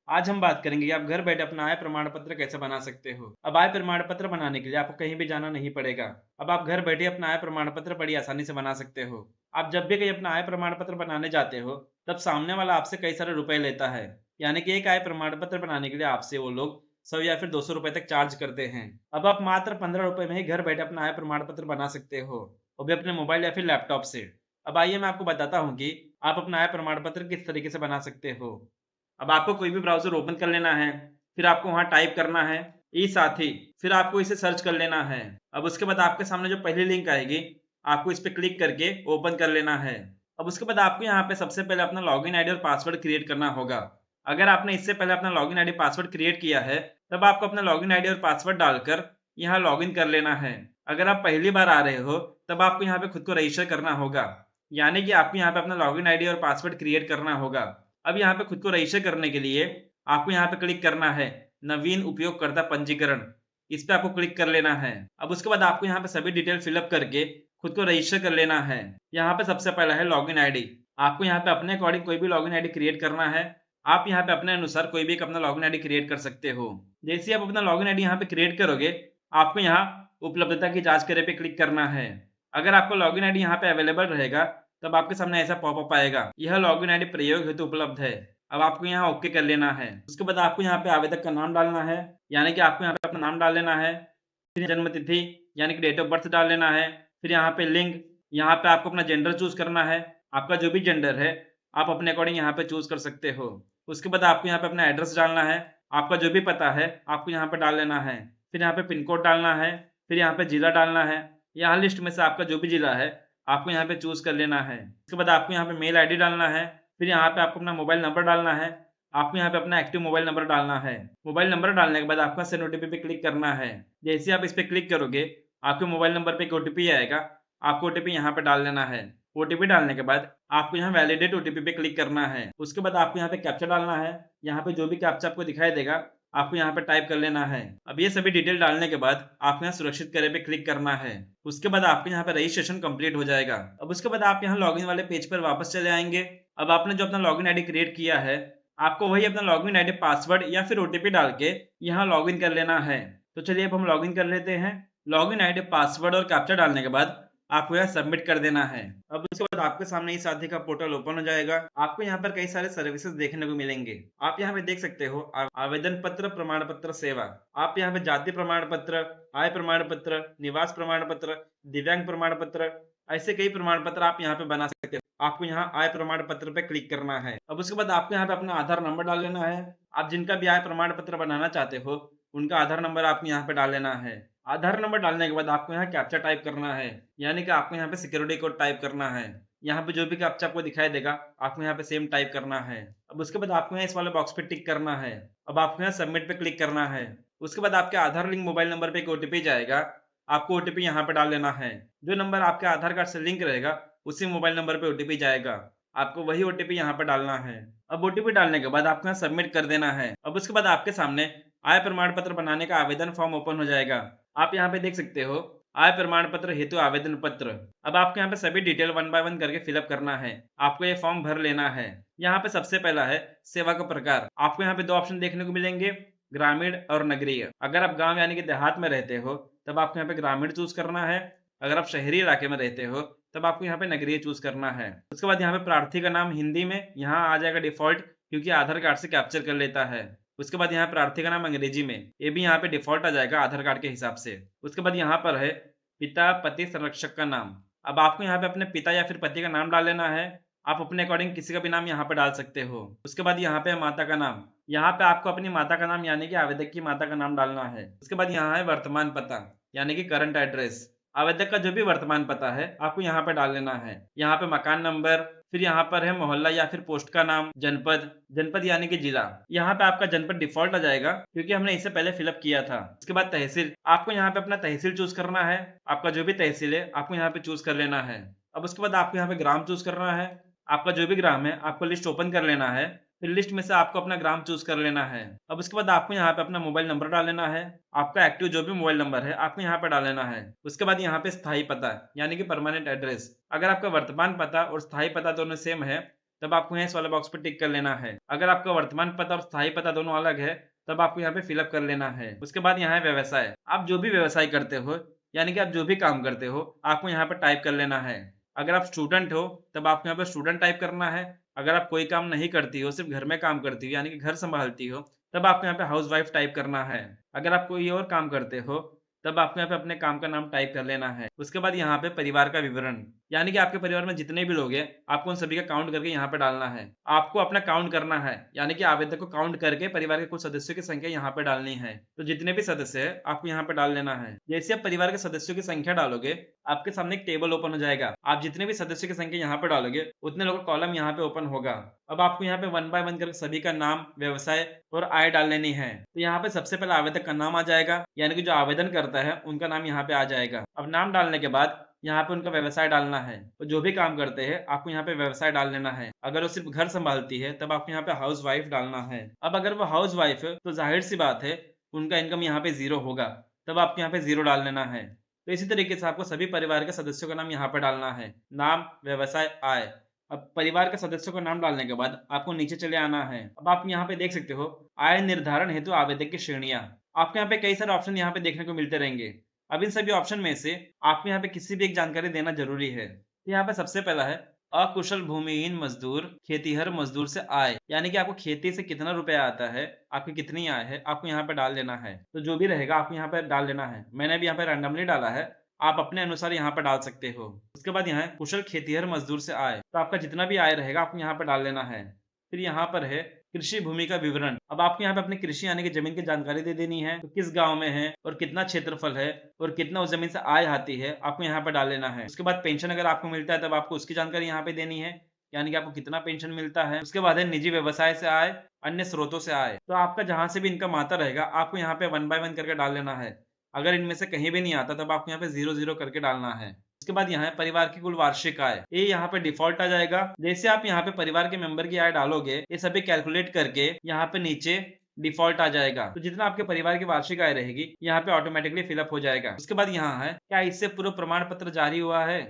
आज हम बात करेंगे कि आप घर बैठे अपना आय प्रमाण पत्र कैसे बना सकते हो। अब आय प्रमाण पत्र बनाने के लिए आपको कहीं भी जाना नहीं पड़ेगा। अब आप घर बैठे अपना आय प्रमाण पत्र बड़ी आसानी से बना सकते हो। आप जब भी कहीं अपना आय प्रमाण पत्र बनाने जाते हो, तब सामने वाला आपसे कई सारे रुपए लेता है। यानी कि एक आय प्रमाण पत्र बनाने के लिए आपसे वो लोग 100 या फिर 200 रुपए तक चार्ज करते हैं। अब आप मात्र 15 रुपए में ही घर बैठे अपना आय प्रमाण पत्र बना सकते हो, वो भी अपने मोबाइल या फिर लैपटॉप से। अब आइए मैं आपको बताता हूँ कि आप अपना आय प्रमाण पत्र किस तरीके से बना सकते हो। अब आपको कोई भी ब्राउज़र ओपन कर लेना है, फिर आपको वहाँ टाइप करना है ई-साथी, फिर आपको इसे सर्च कर लेना है। अब उसके बाद आपके सामने जो पहली लिंक आएगी, आपको इस पे क्लिक करके ओपन कर लेना है। अब उसके बाद आपको यहाँ पे सबसे पहले अपना लॉगिन आईडी और पासवर्ड क्रिएट करना होगा। अगर आपने इससे पहले अपना लॉगिन आईडी पासवर्ड क्रिएट किया है, तब आपको अपना लॉगिन आईडी और पासवर्ड डालकर यहाँ लॉगिन कर लेना है। अगर आप पहली बार आ रहे हो, तब आपको यहाँ पे खुद को रजिस्टर करना होगा, यानी कि आपको यहाँ पे अपना लॉगिन आईडी और पासवर्ड क्रिएट करना होगा। अब यहाँ पे खुद को रजिस्टर करने के लिए आपको यहाँ पे क्लिक करना है नवीन उपयोगकर्ता पंजीकरण, इस पे आपको क्लिक कर लेना है। अब उसके बाद आपको यहाँ पे सभी डिटेल फिलअप करके खुद को रजिस्टर कर लेना है। यहाँ पे सबसे पहला है लॉगिन आईडी। आपको यहाँ पे अपने अकॉर्डिंग कोई भी लॉगिन आईडी क्रिएट करना है। आप यहाँ पे अपने अनुसार कोई भी एक अपना लॉगिन आईडी क्रिएट कर सकते हो। जैसे आप अपना लॉगिन आईडी यहाँ पे क्रिएट करोगे, आपको यहाँ उपलब्धता की जांच करे पे क्लिक करना है। अगर आपका लॉगिन आईडी यहाँ पे अवेलेबल रहेगा, तब आपके सामने ऐसा पॉपअप आएगा, यह लॉगिन आईडी प्रयोग हेतु उपलब्ध है। अब आपको यहाँ ओके कर लेना है। उसके बाद आपको यहाँ पे आवेदक का नाम डालना है, यानी कि आपको यहाँ पे अपना नाम डाल लेना है। फिर जन्म तिथि यानी कि डेट ऑफ बर्थ डाल लेना है। फिर यहाँ पे लिंग, यहाँ पे आपको अपना जेंडर चूज करना है। आपका जो भी जेंडर है, आप अपने अकॉर्डिंग यहाँ पे चूज कर सकते हो। उसके बाद आपको यहाँ पे अपना एड्रेस डालना है। आपका जो भी पता है, आपको यहाँ पे डाल लेना है। फिर यहाँ पे पिन कोड डालना है। फिर यहाँ पे जिला डालना है। यहाँ लिस्ट में से आपका जो भी जिला है, आपको यहाँ पे चूज कर लेना है। उसके बाद आपको यहाँ पे मेल आईडी डालना है। फिर यहाँ पे आपको अपना मोबाइल नंबर डालना है। आपको यहाँ पे अपना एक्टिव मोबाइल नंबर डालना है। मोबाइल नंबर डालने के बाद आपको सेंड ओटीपी पे क्लिक करना है। जैसे आप इस पे क्लिक करोगे, आपके मोबाइल नंबर पे एक ओटीपी आएगा। आपको ओटीपी यहाँ पे डाल लेना है। ओटीपी डालने के बाद आपको यहाँ वैलिडेट ओटीपी पे क्लिक करना है। उसके बाद आपको यहाँ पे कैप्चा डालना है। यहाँ पे जो भी कैप्चा आपको दिखाई देगा, आपको यहाँ पे टाइप कर लेना है। अब ये सभी डिटेल डालने के बाद आपको यहाँ सुरक्षित करे पे क्लिक करना है। उसके बाद आपको यहाँ पे रजिस्ट्रेशन कंप्लीट हो जाएगा। अब उसके बाद आप यहाँ लॉगिन वाले पेज पर वापस चले आएंगे। अब आपने जो अपना लॉगिन आईडी क्रिएट किया है, आपको वही अपना लॉगिन आईडी पासवर्ड या फिर ओटीपी डाल के यहाँ लॉगिन कर लेना है। तो चलिए अब हम लॉगिन कर लेते हैं। लॉगिन आईडी पासवर्ड और कैप्चा डालने के बाद आपको यहाँ सबमिट कर देना है। अब उसके बाद आपके सामने इस साथी का पोर्टल ओपन हो जाएगा। आपको यहाँ पर कई सारे सर्विसेज देखने को मिलेंगे। आप यहाँ पे देख सकते हो आवेदन पत्र, प्रमाण पत्र सेवा। आप यहाँ पे जाति प्रमाण पत्र, आय प्रमाण पत्र, निवास प्रमाण पत्र, दिव्यांग प्रमाण पत्र, ऐसे कई प्रमाण पत्र आप यहाँ पे बना सकते हो। आपको यहाँ आय प्रमाण पत्र पे क्लिक करना है। अब उसके बाद आपको यहाँ पे अपना आधार नंबर डाल लेना है। आप जिनका भी आय प्रमाण पत्र बनाना चाहते हो, उनका आधार नंबर आपको यहाँ पे डाल लेना है। आधार नंबर डालने के बाद आपको यहाँ कैप्चा टाइप करना है, यानी कि आपको यहाँ पे सिक्योरिटी कोड टाइप करना है। यहाँ पे जो भी कैप्चा आपको दिखाई देगा, आपको यहाँ पे सेम टाइप करना है। अब उसके बाद आपको यहाँ इस वाले बॉक्स पे टिक करना है। अब आपको यहाँ सबमिट पे क्लिक करना है। उसके बाद आपके आधार लिंक मोबाइल नंबर पे एक ओटीपी जाएगा। आपको ओटीपी यहाँ पे डाल लेना है। जो नंबर आपके आधार कार्ड से लिंक रहेगा, उसी मोबाइल नंबर पे ओटीपी जाएगा। आपको वही ओटीपी यहाँ पे डालना है। अब ओटीपी डालने के बाद आपको यहाँ सबमिट कर देना है। अब उसके बाद आपके सामने आय प्रमाण पत्र बनाने का आवेदन फॉर्म ओपन हो जाएगा। आप यहाँ पे देख सकते हो आय प्रमाण पत्र हेतु आवेदन पत्र। अब आपको यहाँ पे सभी डिटेल 1 बाय 1 करके फिलअप करना है। आपको ये फॉर्म भर लेना है। यहाँ पे सबसे पहला है सेवा का प्रकार। आपको यहाँ पे दो ऑप्शन देखने को मिलेंगे, ग्रामीण और नगरीय। अगर आप गांव यानी कि देहात में रहते हो, तब आपको यहाँ पे ग्रामीण चूज करना है। अगर आप शहरी इलाके में रहते हो, तब आपको यहाँ पे नगरीय चूज करना है। उसके बाद यहाँ पे प्रार्थी का नाम हिंदी में यहाँ आ जाएगा डिफॉल्ट, क्योंकि आधार कार्ड से कैप्चर कर लेता है। उसके बाद यहाँ प्रार्थी का नाम अंग्रेजी में, ये भी यहाँ पे डिफॉल्ट आ जाएगा आधार कार्ड के हिसाब से। उसके बाद यहाँ पर है पिता पति संरक्षक का नाम। अब आपको यहाँ पे अपने पिता या फिर पति का नाम डाल लेना है। आप अपने अकॉर्डिंग किसी का भी नाम यहाँ पे डाल सकते हो। उसके बाद यहाँ पे माता का नाम। यहाँ पे आपको अपनी माता का नाम यानी कि आवेदक की माता का नाम डालना है। उसके बाद यहाँ है वर्तमान पता यानी कि करंट एड्रेस। आवेदक का जो भी वर्तमान पता है, आपको यहाँ पे डाल लेना है। यहाँ पे मकान नंबर, फिर यहाँ पर है मोहल्ला या फिर पोस्ट का नाम, जनपद, जनपद यानी कि जिला। यहाँ पे आपका जनपद डिफॉल्ट आ जाएगा, क्योंकि हमने इसे पहले फिलअप किया था। उसके बाद तहसील, आपको यहाँ पे अपना तहसील चूज करना है। आपका जो भी तहसील है, आपको यहाँ पे चूज कर लेना है। अब उसके बाद आपको यहाँ पे ग्राम चूज करना है। आपका जो भी ग्राम है, आपको लिस्ट ओपन कर लेना है। फिर लिस्ट में से आपको अपना ग्राम चूज कर लेना है। अब उसके बाद आपको यहाँ पे अपना मोबाइल नंबर डाल लेना है। आपका एक्टिव जो भी मोबाइल नंबर है, आपको यहाँ पे डाल लेना है। उसके बाद यहाँ पे स्थायी पता यानी कि परमानेंट एड्रेस। अगर आपका वर्तमान पता और स्थायी पता दोनों सेम है, तब आपको यहाँ इस वाले बॉक्स पर टिक कर लेना है। अगर आपका वर्तमान पता और स्थायी पता दोनों अलग है तब आपको यहाँ पे फिलअप कर लेना है। उसके बाद यहाँ है व्यवसाय। आप जो भी व्यवसाय करते हो यानी कि आप जो भी काम करते हो आपको यहाँ पर टाइप कर लेना है। अगर आप स्टूडेंट हो तब आपको यहाँ पे स्टूडेंट टाइप करना है। अगर आप कोई काम नहीं करती हो, सिर्फ घर में काम करती हो यानी कि घर संभालती हो, तब आपको यहाँ पे हाउस वाइफ टाइप करना है। अगर आप कोई और काम करते हो तब आपको यहाँ पे अपने काम का नाम टाइप कर लेना है। उसके बाद यहाँ पे परिवार का विवरण यानी कि आपके परिवार में जितने भी लोग हैं आपको उन सभी का काउंट करके यहाँ पे डालना है। आपको अपना काउंट करना है यानी कि आवेदक को काउंट करके परिवार के कुल सदस्यों की संख्या यहाँ पे डालनी है। तो जितने भी सदस्य है आपको यहाँ पे डाल लेना है। जैसे आप परिवार के सदस्यों की संख्या डालोगे आपके सामने एक टेबल ओपन हो जाएगा। आप जितने भी सदस्यों की संख्या यहाँ पे डालोगे उतने लोगों का कॉलम यहाँ पे ओपन होगा। अब आपको यहाँ पे 1 बाय 1 करके सभी का नाम, व्यवसाय और आय डाल लेनी है। तो यहाँ पे सबसे पहले आवेदक का नाम आ जाएगा यानी कि जो आवेदन करता है उनका नाम यहाँ पे आ जाएगा। अब नाम डालने के बाद यहाँ पे उनका व्यवसाय डालना है। तो जो भी काम करते हैं आपको यहाँ पे व्यवसाय डाल लेना है। अगर वो सिर्फ घर संभालती है तब आपको यहाँ पे हाउस वाइफ डालना है। अब अगर वो हाउस वाइफ है तो जाहिर सी बात है उनका इनकम यहाँ पे 0 होगा, तब आपको यहाँ पे 0 डाल लेना है। तो इसी तरीके से आपको सभी परिवार के सदस्यों का नाम यहाँ पे डालना है, नाम, व्यवसाय, आय। अब परिवार के सदस्यों का नाम डालने के बाद आपको नीचे चले आना है। अब आप यहाँ पे देख सकते हो आय निर्धारण हेतु आवेदक की श्रेणियां। आपको यहाँ पे कई सारे ऑप्शन यहाँ पे देखने को मिलते रहेंगे। अब इन सभी ऑप्शन में से आपको यहाँ पे किसी भी एक जानकारी देना जरूरी है। तो यहाँ पे सबसे पहला है अकुशल भूमिहीन मजदूर खेतीहर मजदूर से आय यानी कि आपको खेती से कितना रुपया आता है, आपकी कितनी आय है, आपको यहाँ पे डाल लेना है। तो जो भी रहेगा आपको यहाँ पे डाल लेना है। मैंने भी यहाँ पे रैंडमली डाला है, आप अपने अनुसार यहाँ पे डाल सकते हो। उसके बाद यहाँ है कुशल खेतीहर मजदूर से आय, तो आपका जितना भी आय रहेगा आपको यहाँ पे डाल लेना है। फिर यहाँ पर है कृषि भूमि का विवरण। अब आपको यहाँ पे अपनी कृषि यानी कि जमीन की जानकारी दे देनी है, तो किस गांव में है और कितना क्षेत्रफल है और कितना उस जमीन से आय आती है आपको यहाँ पे डाल लेना है। उसके बाद पेंशन अगर आपको मिलता है तब आपको उसकी जानकारी यहाँ पे देनी है यानी कि आपको कितना पेंशन मिलता है। उसके बाद है निजी व्यवसाय से आय, अन्य स्रोतों से आय। तो आपका जहां से भी इनकम आता रहेगा आपको यहाँ पे 1 बाय 1 करके डाल लेना है। अगर इनमें से कहीं भी नहीं आता तब आपको यहाँ पे 0 0 करके डालना है। उसके बाद यहाँ है परिवार की कुल वार्षिक आय, ये यहाँ पे डिफॉल्ट आ जाएगा। जैसे आप यहाँ पे परिवार के मेंबर की आय डालोगे ये सभी कैलकुलेट करके यहाँ पे नीचे डिफॉल्ट आ जाएगा। तो जितना आपके परिवार की वार्षिक आय रहेगी यहाँ पे ऑटोमेटिकली फिलअप हो जाएगा। उसके बाद यहाँ है क्या इससे पूर्व प्रमाण पत्र जारी हुआ है।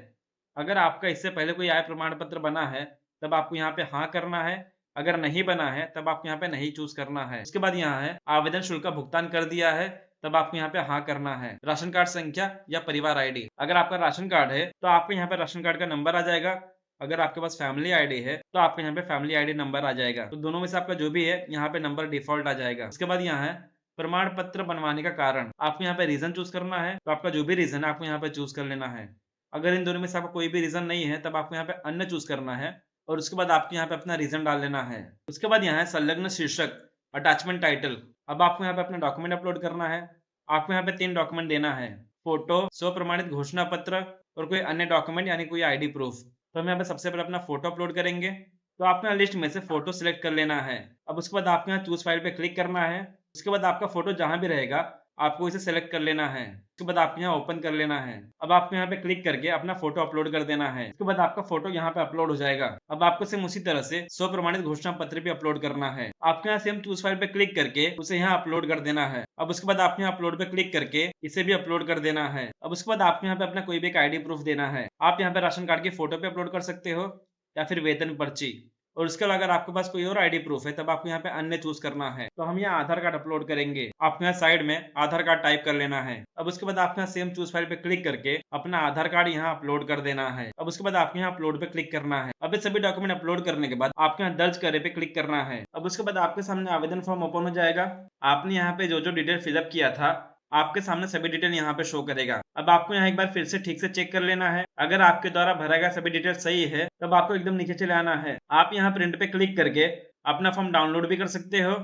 अगर आपका इससे पहले कोई आय प्रमाण पत्र बना है तब आपको यहाँ पे हाँ करना है। अगर नहीं बना है तब आपको यहाँ पे नहीं चूज करना है। उसके बाद यहाँ है आवेदन शुल्क का भुगतान कर दिया है तब आपको यहाँ पे हाँ करना है। राशन कार्ड संख्या या परिवार आईडी, अगर आपका राशन कार्ड है तो आपको यहाँ पे राशन कार्ड का नंबर आ जाएगा। अगर आपके पास फैमिली आईडी है तो आपको यहाँ पे फैमिली आईडी नंबर आ जाएगा। तो दोनों में से आपका जो भी है यहाँ पे नंबर डिफॉल्ट आ जाएगा। उसके बाद यहाँ है प्रमाण पत्र बनवाने का कारण, आपको यहाँ पे रीजन चूज करना है। तो आपका जो भी रीजन है आपको यहाँ पे चूज कर लेना है। अगर इन दोनों में से आपका कोई भी रीजन नहीं है तब आपको यहाँ पे अन्य चूज करना है और उसके बाद आपको यहाँ पे अपना रीजन डाल लेना है। उसके बाद यहाँ है संलग्न शीर्षक अटैचमेंट टाइटल। अब आपको यहाँ पे अपना डॉक्यूमेंट अपलोड करना है। आपको यहाँ पे 3 डॉक्यूमेंट देना है, फोटो, स्व प्रमाणित घोषणा पत्र और कोई अन्य डॉक्यूमेंट यानी कोई आईडी प्रूफ। तो हम यहाँ पे सबसे पहले अपना फोटो अपलोड करेंगे। तो आपको यहाँ लिस्ट में से फोटो सिलेक्ट कर लेना है। अब उसके बाद आपको यहाँ चूज फाइल पे क्लिक करना है। उसके बाद आपका फोटो जहां भी रहेगा आपको इसे सेलेक्ट कर लेना है। उसके बाद आपको यहाँ ओपन कर लेना है। अब आपको यहाँ पे क्लिक करके अपना फोटो अपलोड कर देना है। उसके बाद आपका फोटो यहाँ पे अपलोड हो जाएगा। अब आपको सेम उसी तरह से स्व प्रमाणित घोषणा पत्र भी अपलोड करना है। आपको यहाँ सेम चूज फाइल पे क्लिक करके उसे यहाँ अपलोड कर देना है। अब उसके बाद आपको यहाँ अपलोड पे क्लिक करके इसे भी अपलोड कर देना है। अब उसके बाद आपको यहाँ पे अपना कोई भी एक आईडी प्रूफ देना है। आप यहाँ पे राशन कार्ड की फोटो पे अपलोड कर सकते हो या फिर वेतन पर्ची। और उसके अलावा अगर आपके पास कोई और आईडी प्रूफ है तब आपको यहाँ पे अन्य चूज करना है। तो हम यहाँ आधार कार्ड अपलोड करेंगे। आपको यहाँ साइड में आधार कार्ड टाइप कर लेना है। अब उसके बाद आपको यहाँ सेम चूज फाइल पे क्लिक करके अपना आधार कार्ड यहाँ अपलोड कर देना है। अब उसके बाद आपको यहाँ अपलोड पे क्लिक करना है। अब ये सभी डॉक्यूमेंट अपलोड करने के बाद आपको यहाँ दर्ज करे पे क्लिक करना है। अब उसके बाद आपके सामने आवेदन फॉर्म ओपन हो जाएगा। आपने यहाँ पे जो जो डिटेल फिलअप किया था आपके सामने सभी डिटेल यहाँ पे शो करेगा। अब आपको यहाँ एक बार फिर से ठीक से चेक कर लेना है। अगर आपके द्वारा भरा गया सभी डिटेल सही है तब आपको एकदम नीचे चले आना है। आप यहाँ प्रिंट पे क्लिक करके अपना फॉर्म डाउनलोड भी कर सकते हो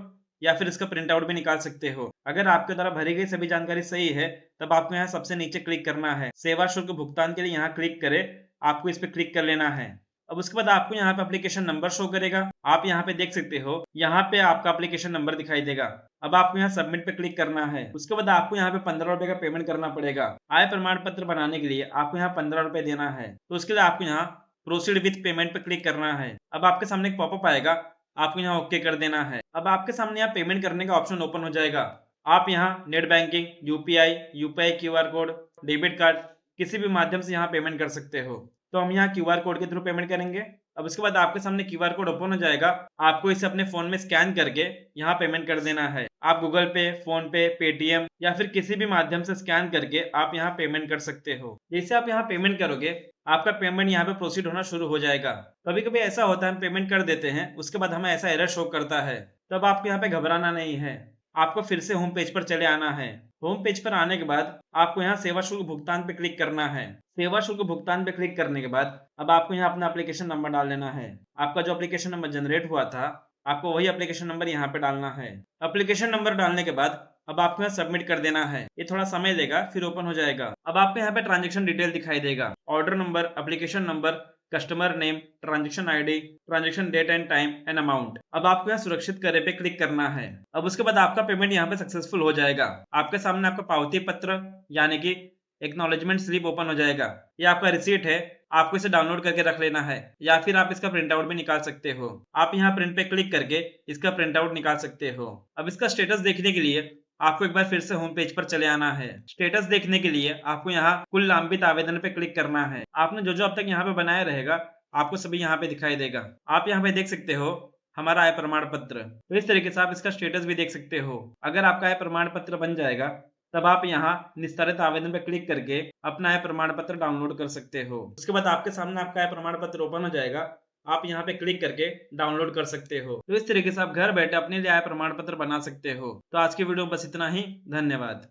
या फिर इसका प्रिंट आउट भी निकाल सकते हो। अगर आपके द्वारा भरी गई सभी जानकारी सही है तब आपको यहाँ सबसे नीचे क्लिक करना है। सेवा शुल्क भुगतान के लिए यहाँ क्लिक करे, आपको इस पे क्लिक कर लेना है। अब उसके बाद आपको यहाँ पे एप्लीकेशन नंबर शो करेगा। आप यहाँ पे देख सकते हो, यहाँ पे आपका एप्लीकेशन नंबर दिखाई देगा। अब आपको यहाँ सबमिट पे क्लिक करना है। उसके बाद आपको यहाँ पे 15 रुपए का पेमेंट करना पड़ेगा। आय प्रमाण पत्र बनाने के लिए आपको यहाँ 15 रुपए देना है। तो उसके लिए आपको यहाँ प्रोसीड विथ पेमेंट पे क्लिक करना है। अब आपके सामने एक पॉपअप आएगा, आपको यहाँ ओके कर देना है। अब आपके सामने यहाँ पेमेंट करने का ऑप्शन ओपन हो जाएगा। आप यहाँ net banking, UPI QR code, debit card किसी भी माध्यम से यहाँ पेमेंट कर सकते हो। तो हम यहाँ QR कोड के थ्रू पेमेंट करेंगे। अब उसके बाद आपके सामने क्यूआर कोड ओपन हो जाएगा। आपको इसे अपने फोन में स्कैन करके यहाँ पेमेंट कर देना है। आप गूगल पे, फोन पे, पेटीएम या फिर किसी भी माध्यम से स्कैन करके आप यहाँ पेमेंट कर सकते हो। जैसे आप यहाँ पेमेंट करोगे, आपका पेमेंट यहाँ पे प्रोसीड होना शुरू हो जाएगा। कभी कभी ऐसा होता है हम पेमेंट कर देते हैं, उसके बाद हमें ऐसा एरर शो करता है, तब आपको यहाँ पे घबराना नहीं है। आपको फिर से होम पेज पर चले आना है। होम पेज पर आने के बाद आपको यहाँ सेवा शुल्क भुगतान पे क्लिक करना है। सेवा शुल्क भुगतान पे क्लिक करने के बाद अब आपको यहाँ अपना एप्लीकेशन नंबर डाल देना है। आपका जो एप्लीकेशन नंबर जनरेट हुआ था, आपको वही एप्लीकेशन नंबर यहाँ पे डालना है। एप्लीकेशन नंबर डालने के बाद अब आपको यहाँ सबमिट कर देना है। ये थोड़ा समय लेगा, फिर ओपन हो जाएगा। अब आपको यहाँ पे ट्रांजेक्शन डिटेल दिखाई देगा, order number, application number, customer name, transaction ID, transaction date and time and amount. अब आपको यहाँ सुरक्षित करे पे क्लिक करना है। अब उसके बाद आपका पेमेंट यहाँ पे सक्सेसफुल हो जाएगा। आपके सामने आपका पावती पत्र यानी कि एक्नॉलेजमेंट स्लिप ओपन हो जाएगा। ये आपका रिसीट है, आपको इसे डाउनलोड करके रख लेना है या फिर आप इसका प्रिंट आउट भी निकाल सकते हो। आप यहाँ प्रिंट पे क्लिक करके इसका प्रिंट आउट निकाल सकते हो। अब इसका स्टेटस देखने के लिए आपको एक बार फिर से होम पेज पर चले आना है। स्टेटस देखने के लिए आपको यहाँ कुल लंबित आवेदन पे क्लिक करना है। आपने जो जो अब तक यहाँ पे बनाया रहेगा, आपको सभी यहाँ पे दिखाई देगा। आप यहाँ पे देख सकते हो हमारा आय प्रमाण पत्र। तो इस तरीके से आप इसका स्टेटस भी देख सकते हो। अगर आपका आय प्रमाण पत्र बन जाएगा, तब आप यहाँ निस्तारित आवेदन पर क्लिक करके अपना आय प्रमाण पत्र डाउनलोड कर सकते हो। उसके बाद आपके सामने आपका आय प्रमाण पत्र ओपन हो जाएगा। आप यहाँ पे क्लिक करके डाउनलोड कर सकते हो। तो इस तरीके से आप घर बैठे अपने लिए आय प्रमाण पत्र बना सकते हो। तो आज की वीडियो बस इतना ही। धन्यवाद।